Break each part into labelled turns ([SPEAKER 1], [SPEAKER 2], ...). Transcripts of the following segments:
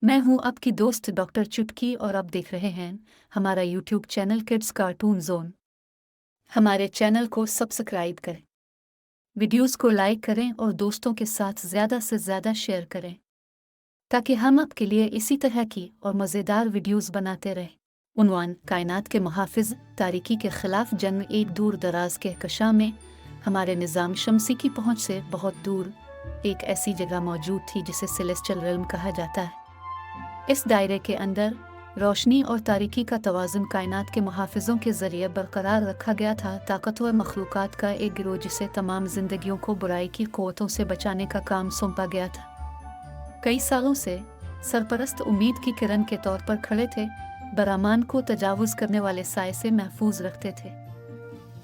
[SPEAKER 1] मैं हूं आपकी दोस्त डॉक्टर चुटकी और आप देख रहे हैं हमारा YouTube channel kids cartoon zone. हमारे चैनल को सब्सक्राइब करें, वीडियोस को लाइक करें और दोस्तों के साथ ज़्यादा से ज़्यादा शेयर करें ताकि हम आपके लिए इसी तरह की और मज़ेदार वीडियोस बनाते रहें। उन्वान कायनात के मुहाफ़िज़ तारीकी के ख़िलाफ़ जंग। एक दूर दराज के कहकशां में हमारे निज़ाम शमसी की पहुँच से बहुत दूर एक ऐसी जगह मौजूद थी जिसे सेलेस्टियल रिल्म कहा जाता है। इस दायरे के अंदर रोशनी और तारीकी का तवाज़ुन कायनात के मुहाफ़िज़ों के ज़रिए बरकरार रखा गया था। ताकतवर मखलूक़ात का एक गिरोह जिसे तमाम ज़िंदगियों को बुराई की क़ुव्वतों से बचाने का काम सौंपा गया था। कई सालों से सरपरस्त उम्मीद की किरण के तौर पर खड़े थे, बरामान को तजावुज़ करने वाले साए से महफूज रखते थे।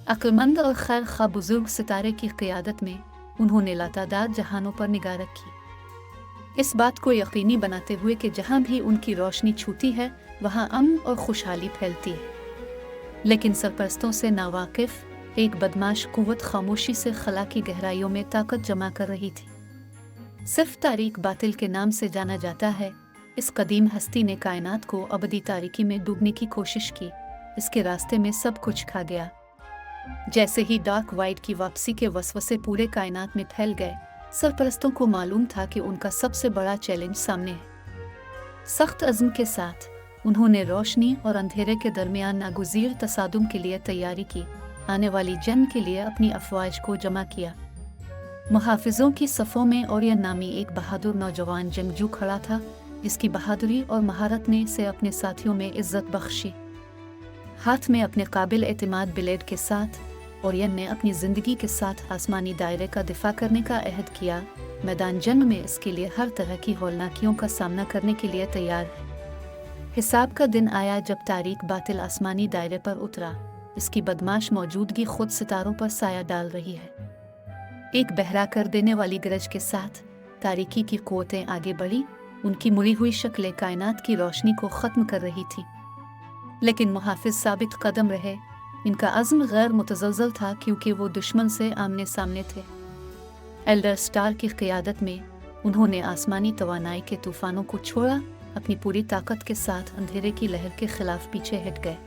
[SPEAKER 1] अक्लमंद और खैर खा बुजुर्ग सितारे की क़ियादत में उन्होंने लातादाद जहानों पर निगाह रखी, इस बात को यकीनी बनाते हुए कि जहाँ भी उनकी रोशनी छूती है वहाँ अमन और खुशहाली फैलती है। लेकिन सरपरस्तों से नावाकिफ एक बदमाश कुव्वत खामोशी से खला की गहराइयों में ताकत जमा कर रही थी। सिर्फ तारीक बातिल के नाम से जाना जाता है। इस कदीम हस्ती ने कायनात को अबदी तारीकी में डूबने की कोशिश की। इसके रास्ते में सब कुछ खा गया। जैसे ही डार्क वाइड की वापसी के वसवसे पूरे कायनात में फैल गए, सरपरस्तों को मालूम था कि उनका सबसे बड़ा चैलेंज सामने है। सख्त अज़्म के साथ उन्होंने रोशनी और अंधेरे के दरमियान नागुज़ीर तसादुम के लिए तैयारी की। आने वाली जंग के लिए अपनी अफ़वाज को जमा किया। मुहाफ़िज़ों की सफ़ों में ओरियन नामी एक बहादुर नौजवान जंगजू खड़ा था, जिसकी बहादुरी और महारत ने से अपने साथियों में इज़्ज़त बख्शी। हाथ में अपने काबिल एतमाद ब्लेड के साथ ओरियन ने अपनी ज़िंदगी के साथ आसमानी दायरे का दिफा करने का अहद किया। मैदान जंग में इसके लिए हर तरह की हौलनाकियों का सामना करने के लिए तैयार है। हिसाब का दिन आया जब तारीक बातिल आसमानी दायरे पर उतरा। इसकी बदमाश मौजूदगी खुद सितारों पर साया डाल रही है। एक बहरा कर देने वाली गरज के साथ तारीकी की क़ुव्वतें आगे बढ़ी। उनकी मुड़ी हुई शक्लें कायनात की रोशनी को ख़त्म कर रही थी। लेकिन मुहाफ़िज़ साबित कदम रहे। इनका अज़्म गैर मुतज़लज़ल था क्योंकि वो दुश्मन से आमने सामने थे। एल्डर स्टार की क़ियादत में उन्होंने आसमानी तवानाई के तूफ़ानों को छोड़ा। अपनी पूरी ताकत के साथ अंधेरे की लहर के ख़िलाफ़ पीछे हट गए।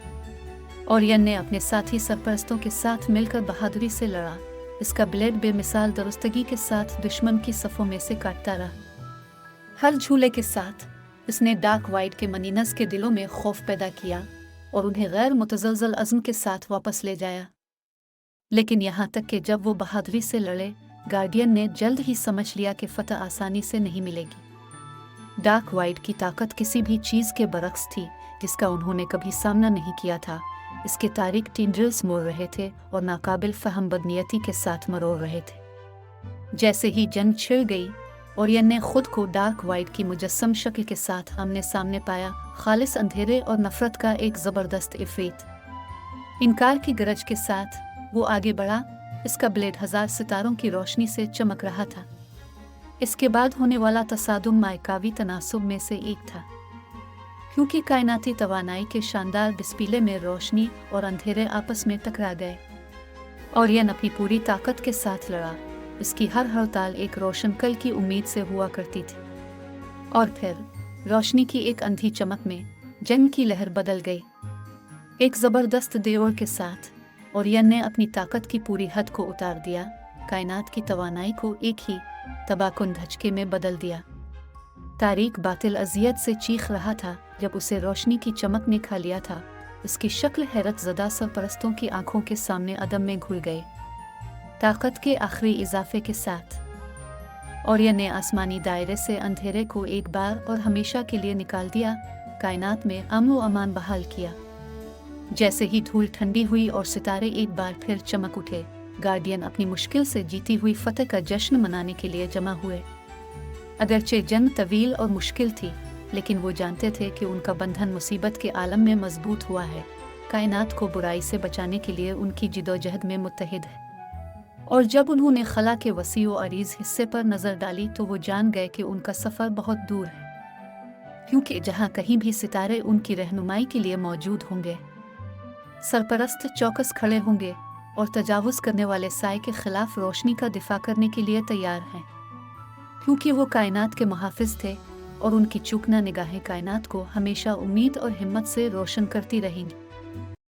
[SPEAKER 1] ओरियन ने अपने साथी सरपरस्तों के साथ मिलकर बहादुरी से लड़ा। इसका ब्लेड बेमिसाल दुरुस्तगी के साथ दुश्मन की सफ़ों में से काटता रहा। हर झूले के साथ इसने डार्क वाइड के मनीनस के दिलों में खौफ पैदा किया और उन्हें गैर मुतज़लज़ल अज़्म के साथ वापस ले जाया। लेकिन यहाँ तक कि जब वो बहादुरी से लड़े, गार्डियन ने जल्द ही समझ लिया कि फ़तह आसानी से नहीं मिलेगी। डार्क वाइड की ताकत किसी भी चीज़ के बरक्स थी जिसका उन्होंने कभी सामना नहीं किया था। इसके तारीक टेंड्रिल्स मोड़ रहे थे और नाकाबिल फ़हम बदनीयती के साथ मरोड़ रहे थे। जैसे ही जंग छिड़ गई, ओरियन ने खुद को डार्क वाइड की मुजस्सम शक्ल के साथ आमने सामने पाया। खालिस अंधेरे और नफ़रत का एक ज़बरदस्त इफ़रीत। इनकार की गरज के साथ वो आगे बढ़ा। इसका ब्लेड हज़ार सितारों की रोशनी से चमक रहा था। इसके बाद होने वाला तसादुम मायकावी तनासुब में से एक था, क्योंकि कायनाती तवानाई के शानदार डिस्प्ले में रोशनी और अंधेरे आपस में टकरा गए। ओरियन अपनी पूरी ताकत के साथ लड़ा। इसकी हर हड़ताल एक रोशन कल की उम्मीद से हुआ करती थी। और फिर रोशनी की एक अंधी चमक में जंग की लहर बदल गई। एक ज़बरदस्त देवर के साथ ओरियन ने अपनी ताकत की पूरी हद को उतार दिया। कायनात की तवानाई को एक ही तबाहकुन धचके में बदल दिया। तारीक बातिल अजियत से चीख रहा था जब उसे रोशनी की चमक ने खा लिया था। उसकी शक्ल हैरत ज़दा सरपरस्तों की आंखों के सामने अदम में घुल गए। ताकत के आखिरी इजाफे के साथ ओरियन ने आसमानी दायरे से अंधेरे को एक बार और हमेशा के लिए निकाल दिया। कायनात में अमन व अमान बहाल किया। जैसे ही धूल ठंडी हुई और सितारे एक बार फिर चमक उठे, गार्डियन अपनी मुश्किल से जीती हुई फतह का जश्न मनाने के लिए जमा हुए। अगरचे जंग तवील और मुश्किल थी, लेकिन वो जानते थे कि उनका बंधन मुसीबत के आलम में मजबूत हुआ है। कायनात को बुराई से बचाने के लिए उनकी जिदोजहद में मुत्तहिद है। और जब उन्होंने खला के वसी व अरीज़ हिस्से पर नज़र डाली तो वो जान गए कि उनका सफ़र बहुत दूर है, क्योंकि जहाँ कहीं भी सितारे उनकी रहनुमाई के लिए मौजूद होंगे, सरपरस्त चौकस खड़े होंगे और तजावुज़ करने वाले साए के ख़िलाफ़ रोशनी का दिफा करने के लिए तैयार हैं। क्योंकि वो कायनात के मुहाफ़िज़ थे, اور ان کی چوکنا نگاہیں کائنات کو ہمیشہ امید اور ہمت سے روشن کرتی رہیں گی۔